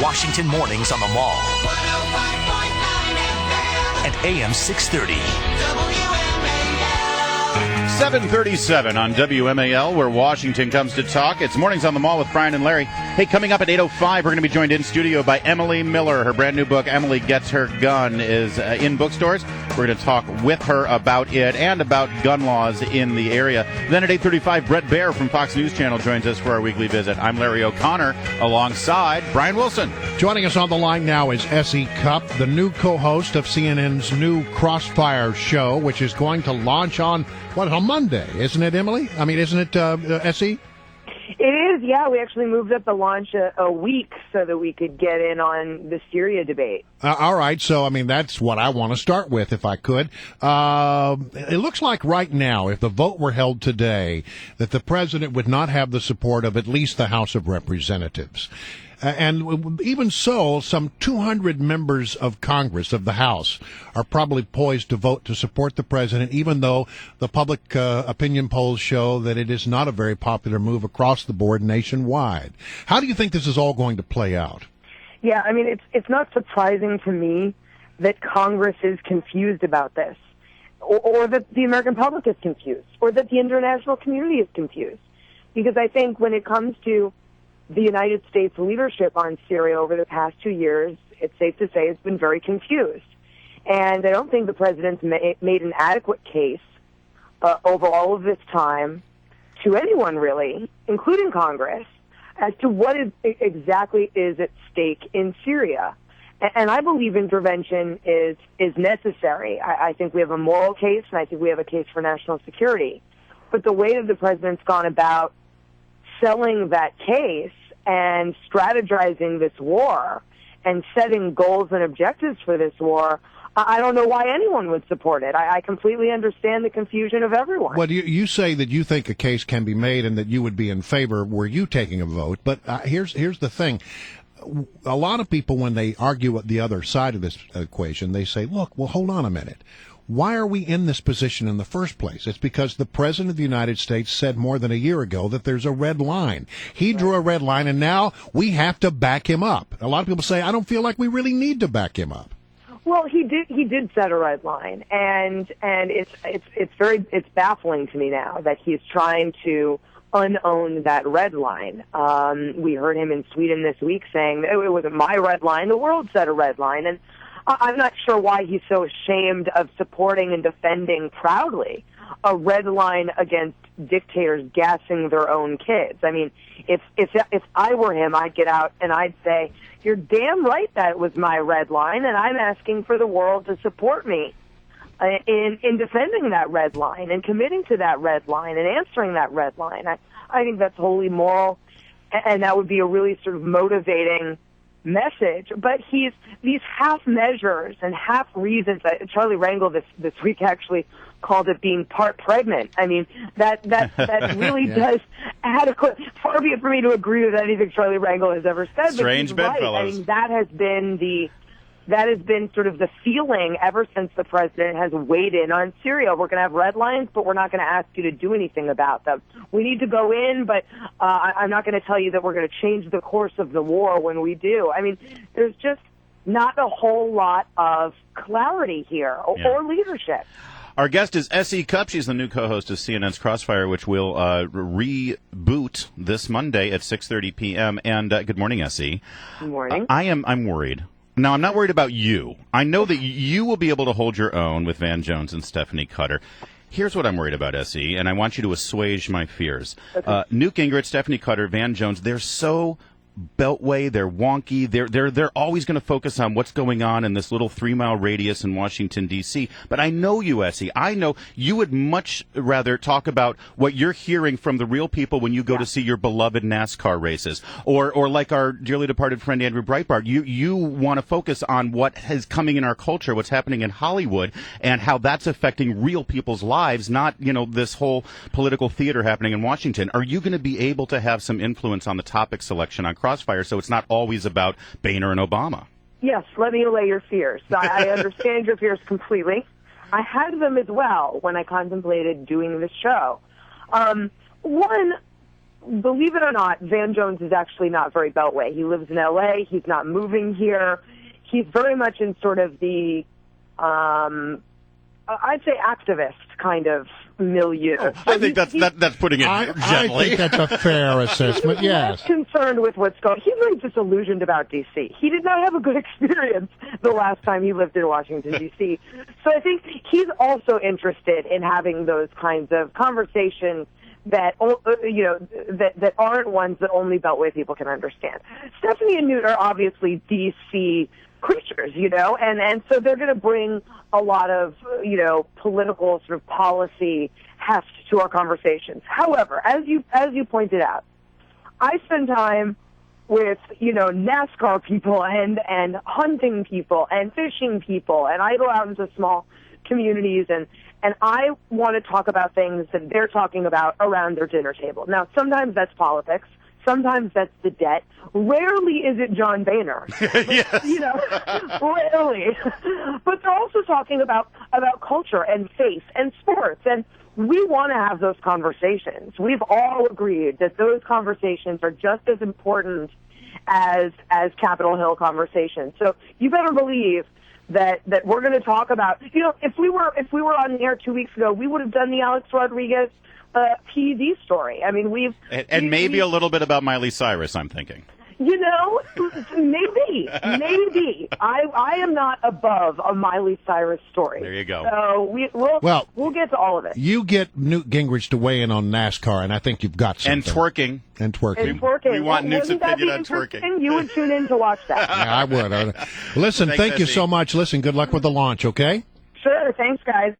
Washington mornings on the Mall. 105.9 FM. And AM 630. WMAL. 7:37 on WMAL, where Washington comes to talk. It's Mornings on the Mall with Brian and Larry. Hey, coming up at 8:05, we're going to be joined in studio by Emily Miller. Her brand new book, Emily Gets Her Gun, is in bookstores. We're going to talk with her about it and about gun laws in the area. Then at 8:35, Brett Baer from Fox News Channel joins us for our weekly visit. I'm Larry O'Connor, alongside Brian Wilson. Joining us on the line now is S.E. Cupp, the new co-host of CNN's new Crossfire show, which is going to launch on Monday, isn't it, Emily? I mean, isn't it, S.E.? It is, yeah. We actually moved up the launch a week so that we could get in on the Syria debate. All right, so, I mean, that's what I want to start with, if I could. It looks like right now, if the vote were held today, that the president would not have the support of at least the House of Representatives. And even so, some 200 members of Congress, of the House, are probably poised to vote to support the president, even though the public opinion polls show that it is not a very popular move across the board nationwide. How do you think this is all going to play out? Yeah, I mean, it's not surprising to me that Congress is confused about this, or that the American public is confused, or that the international community is confused. Because I think when it comes to the United States leadership on Syria over the past 2 years, it's safe to say it's been very confused. And I don't think the president's made an adequate case over all of this time to anyone, really, including Congress, as to what exactly is at stake in Syria. And I believe intervention is necessary. I think we have a moral case, and I think we have a case for national security. But the way that the president's gone about selling that case and strategizing this war and setting goals and objectives for this war, I don't know why anyone would support it. I completely understand the confusion of everyone. Well, you say that you think a case can be made and that you would be in favor were you taking a vote. But here's the thing. A lot of people, when they argue at the other side of this equation, they say, look, well, hold on a minute. Why are we in this position in the first place? It's because the President of the United States said more than a year ago that there's a red line. He drew a red line, and now we have to back him up. A lot of people say, I don't feel like we really need to back him up. Well, he did set a red line, and it's baffling to me now that he's trying to unown that red line. We heard him in Sweden this week saying that it wasn't my red line, the world set a red line, and I'm not sure why he's so ashamed of supporting and defending proudly a red line against dictators gassing their own kids. I mean, if I were him, I'd get out and I'd say, you're damn right that was my red line, and I'm asking for the world to support me in defending that red line and committing to that red line and answering that red line. I think that's wholly moral, and that would be a really sort of motivating message. But these half measures and half reasons. Charlie Rangel this week actually called it being part pregnant. I mean, that really does adequate. Far be it for me to agree with anything Charlie Rangel has ever said. Strange bedfellows. I mean, that has been sort of the feeling ever since the president has weighed in on Syria. We're going to have red lines, but we're not going to ask you to do anything about them. We need to go in, but I'm not going to tell you that we're going to change the course of the war when we do. I mean, there's just not a whole lot of clarity here or leadership. Our guest is S.E. Cupp. She's the new co-host of CNN's Crossfire, which will reboot this Monday at 6:30 p.m. And good morning, S.E. Good morning. I'm worried. Now, I'm not worried about you. I know that you will be able to hold your own with Van Jones and Stephanie Cutter. Here's what I'm worried about, S.E., and I want you to assuage my fears. Okay. Newt Gingrich, Stephanie Cutter, Van Jones, they're so beltway, they're wonky, they're always going to focus on what's going on in this little 3-mile radius in Washington, D.C. But I know you, S.E. I know you would much rather talk about what you're hearing from the real people when you go to see your beloved NASCAR races. Or like our dearly departed friend Andrew Breitbart, you want to focus on what is coming in our culture, what's happening in Hollywood, and how that's affecting real people's lives, not, this whole political theater happening in Washington. Are you going to be able to have some influence on the topic selection on Crossfire, so it's not always about Boehner and Obama? Yes, let me allay your fears. I understand your fears completely. I had them as well when I contemplated doing this show. One, believe it or not, Van Jones is actually not very Beltway. He lives in L.A. He's not moving here. He's very much in sort of the, I'd say, activist kind of milieu. Oh, I think that's putting it gently. I think that's a fair assessment, yes. He's concerned with what's going on. He's very disillusioned about D.C. He did not have a good experience the last time he lived in Washington, D.C. So I think he's also interested in having those kinds of conversations that that aren't ones that only Beltway people can understand. Stephanie and Newt are obviously D.C. creatures, and so they're going to bring a lot of, political sort of policy heft to our conversations. However, as you pointed out, I spend time with, NASCAR people and hunting people and fishing people, and I go out into small communities and I want to talk about things that they're talking about around their dinner table. Now, sometimes that's politics. Sometimes that's the debt. Rarely is it John Boehner. Yes. Rarely. But they're also talking about culture and faith and sports. And we want to have those conversations. We've all agreed that those conversations are just as important as Capitol Hill conversations. So you better believe that we're going to talk about, if we were on the air 2 weeks ago, we would have done the Alex Rodriguez PED story. I mean, and maybe a little bit about Miley Cyrus, I'm thinking. Maybe. I am not above a Miley Cyrus story. There you go. So we'll get to all of it. You get Newt Gingrich to weigh in on NASCAR, and I think you've got something. And twerking. We want Newt's opinion on twerking. You would tune in to watch that. Yeah, I would. Listen, Thanks, thank you Essie. so much. Listen, good luck with the launch, okay? Sure. Thanks, guys.